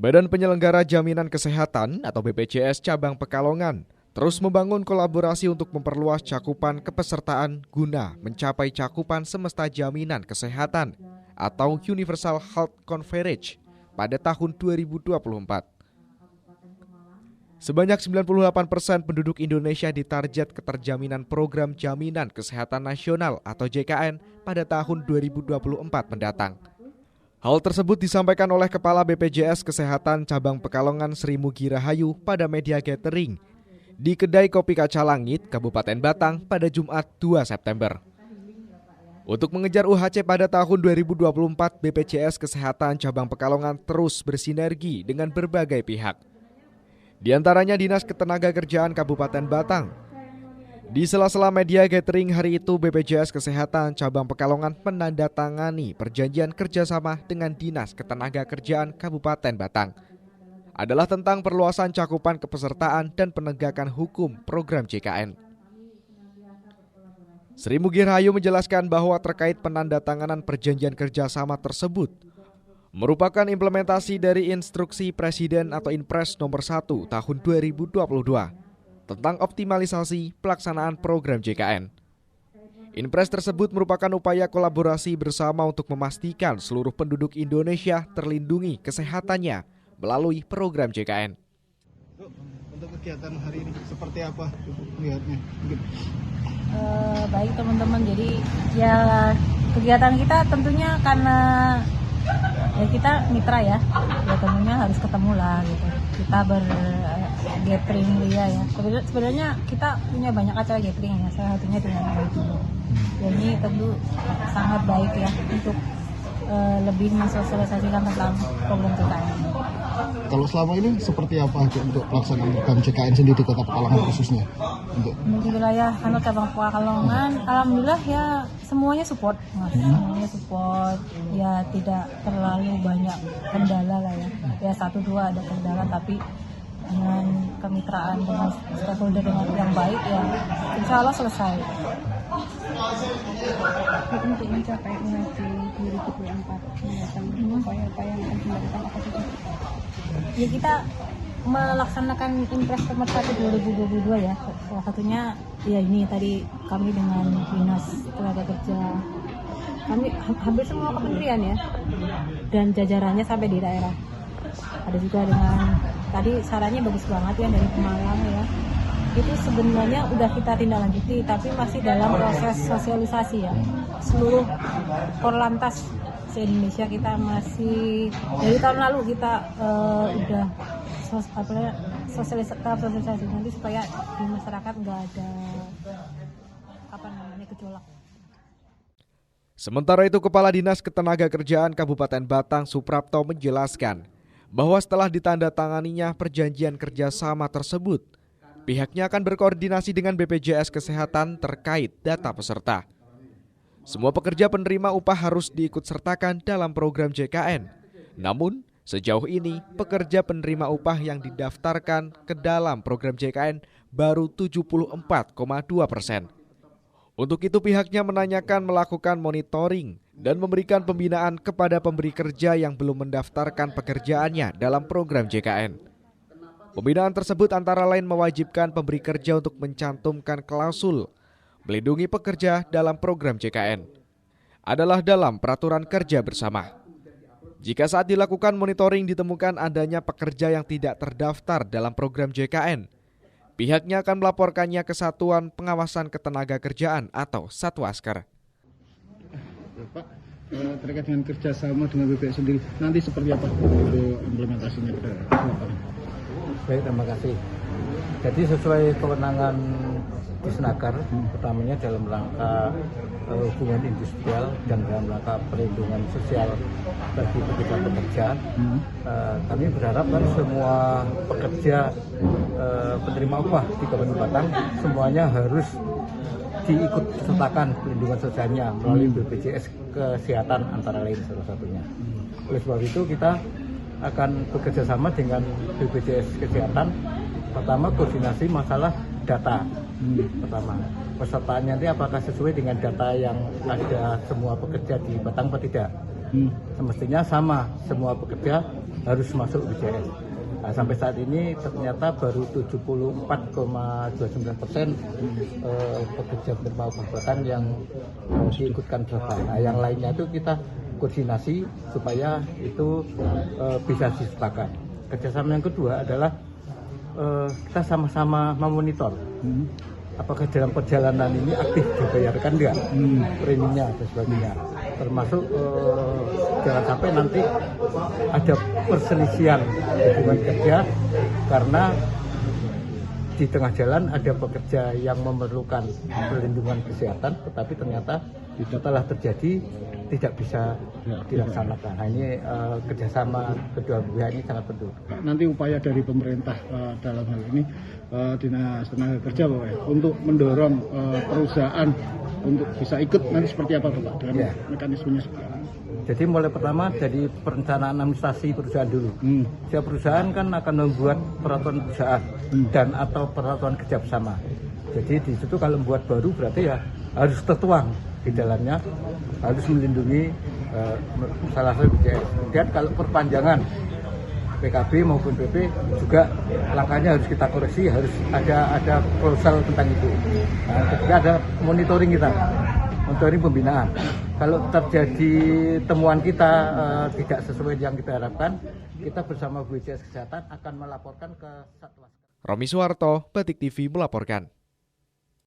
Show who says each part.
Speaker 1: Badan Penyelenggara Jaminan Kesehatan atau BPJS Cabang Pekalongan terus membangun kolaborasi untuk memperluas cakupan kepesertaan guna mencapai cakupan semesta jaminan kesehatan atau Universal Health Coverage pada tahun 2024. Sebanyak 98% penduduk Indonesia ditarget keterjaminan Program Jaminan Kesehatan Nasional atau JKN pada tahun 2024 mendatang. Hal tersebut disampaikan oleh Kepala BPJS Kesehatan Cabang Pekalongan Sri Mugi Rahayu pada media gathering di Kedai Kopi Kaca Langit, Kabupaten Batang pada Jumat 2 September. Untuk mengejar UHC pada tahun 2024, BPJS Kesehatan Cabang Pekalongan terus bersinergi dengan berbagai pihak. Di antaranya Dinas Ketenagakerjaan Kabupaten Batang. Di sela-sela media gathering hari itu, BPJS Kesehatan Cabang Pekalongan menandatangani perjanjian kerjasama dengan Dinas Ketenagakerjaan Kabupaten Batang. Adalah tentang perluasan cakupan kepesertaan dan penegakan hukum program JKN. Sri Mugi Rahayu menjelaskan bahwa terkait penandatanganan perjanjian kerjasama tersebut merupakan implementasi dari Instruksi Presiden atau Inpres nomor 1 tahun 2022 tentang optimalisasi pelaksanaan program JKN. Inpres tersebut merupakan upaya kolaborasi bersama untuk memastikan seluruh penduduk Indonesia terlindungi kesehatannya melalui program JKN.
Speaker 2: Untuk kegiatan hari ini seperti apa melihatnya?
Speaker 3: Baik teman-teman, jadi ya kegiatan kita tentunya karena ya kita mitra ya tentunya harus ketemu lah gitu. Kita gathering ya. Sebenarnya kita punya banyak acara gathering ya, salah satunya dengan itu. Jadi tentu sangat baik ya untuk lebih mensosialisasikan tentang program JKN.
Speaker 2: Kalau selama ini seperti apa untuk pelaksanaan program JKN sendiri di Kota Pekalongan khususnya? Untuk
Speaker 3: wilayah Cabang Pekalongan, alhamdulillah ya semuanya support, semuanya support. Ya tidak terlalu banyak kendala lah ya. Ya 1-2 ada kendala, tapi dengan kemitraan dengan stakeholder dengan yang baik ya insya Allah selesai.
Speaker 4: Untuk mencapai UHC 2024 mendatang, upaya-upaya yang akan dilakukan apa saja?
Speaker 3: Ya kita melaksanakan Inpres nomor 1 2022 ya. Salah satunya ya ini tadi kami dengan Dinas Tenaga Kerja, kami hampir semua kementerian ya dan jajarannya sampai di daerah. Ada juga dengan tadi sarannya bagus banget ya dari Pemalang ya. Itu sebenarnya udah kita tindak lanjuti tapi masih dalam proses sosialisasi ya. Seluruh Korlantas se-Indonesia kita masih dari tahun lalu kita udah sosialisasi nanti supaya di masyarakat nggak ada gejolak.
Speaker 1: Sementara itu, Kepala Dinas Ketenagakerjaan Kabupaten Batang Suprapto menjelaskan bahwa setelah ditandatanganinya perjanjian kerjasama tersebut, pihaknya akan berkoordinasi dengan BPJS Kesehatan terkait data peserta. Semua pekerja penerima upah harus diikutsertakan dalam program JKN. Namun, sejauh ini pekerja penerima upah yang didaftarkan ke dalam program JKN baru 74,2%. Untuk itu pihaknya menanyakan melakukan monitoring dan memberikan pembinaan kepada pemberi kerja yang belum mendaftarkan pekerjaannya dalam program JKN. Pembinaan tersebut antara lain mewajibkan pemberi kerja untuk mencantumkan klausul melindungi pekerja dalam program JKN adalah dalam peraturan kerja bersama. Jika saat dilakukan monitoring ditemukan adanya pekerja yang tidak terdaftar dalam program JKN, pihaknya akan melaporkannya ke Satuan Pengawasan Ketenagakerjaan atau Satwasker.
Speaker 2: Pak, terkait dengan kerjasama dengan BPJS sendiri, nanti seperti apa untuk implementasinya ke depan?
Speaker 5: Baik, terima kasih. Jadi sesuai kewenangan Disnaker, pertamanya dalam rangka hubungan industrial dan dalam rangka perlindungan sosial bagi pekerja, kami berharap kan semua pekerja penerima upah di Kabupaten Batang semuanya harus diikut sertakan perlindungan sosialnya melalui BPJS Kesehatan antara lain salah satunya. Oleh sebab itu kita akan bekerja sama dengan BPJS Kesehatan. Pertama, koordinasi masalah data. Pertama, pesertaannya nanti apakah sesuai dengan data yang ada semua pekerja di Batang atau tidak? Semestinya sama, semua pekerja harus masuk BPJS. Nah, sampai saat ini ternyata baru 74,29% pekerja penerima upah bahkan yang diikutkan berapa. Nah, yang lainnya itu kita koordinasi supaya itu bisa disertakan. Kerjasama yang kedua adalah kita sama-sama memonitor apakah dalam perjalanan ini aktif dibayarkan enggak preminya dan sebagainya, termasuk jangan sampai nanti ada perselisihan hubungan kerja karena di tengah jalan ada pekerja yang memerlukan perlindungan kesehatan tetapi ternyata setelah terjadi tidak bisa dilaksanakan. Nah, ini kerjasama kedua pihak ini sangat penting.
Speaker 2: Nanti upaya dari pemerintah dalam hal ini Dinas Tenaga Kerja Pak, untuk mendorong perusahaan untuk bisa ikut nanti seperti apa Pak dengan mekanismenya seperti apa?
Speaker 5: Jadi mulai pertama dari perencanaan administrasi perusahaan dulu. Setiap perusahaan kan akan membuat peraturan perusahaan dan atau peraturan kerja bersama. Jadi di situ kalau membuat baru berarti ya harus tertuang di dalamnya, harus melindungi salah satu BPJS. Kemudian kalau perpanjangan PKB maupun PP juga langkahnya harus kita koreksi, harus ada klausal tentang itu. Nah, ketika ada monitoring kita, monitoring pembinaan. Kalau terjadi temuan kita tidak sesuai yang kita harapkan, kita bersama BPJS Kesehatan akan melaporkan ke Satwas.
Speaker 1: Romi Suharto, Batik TV melaporkan.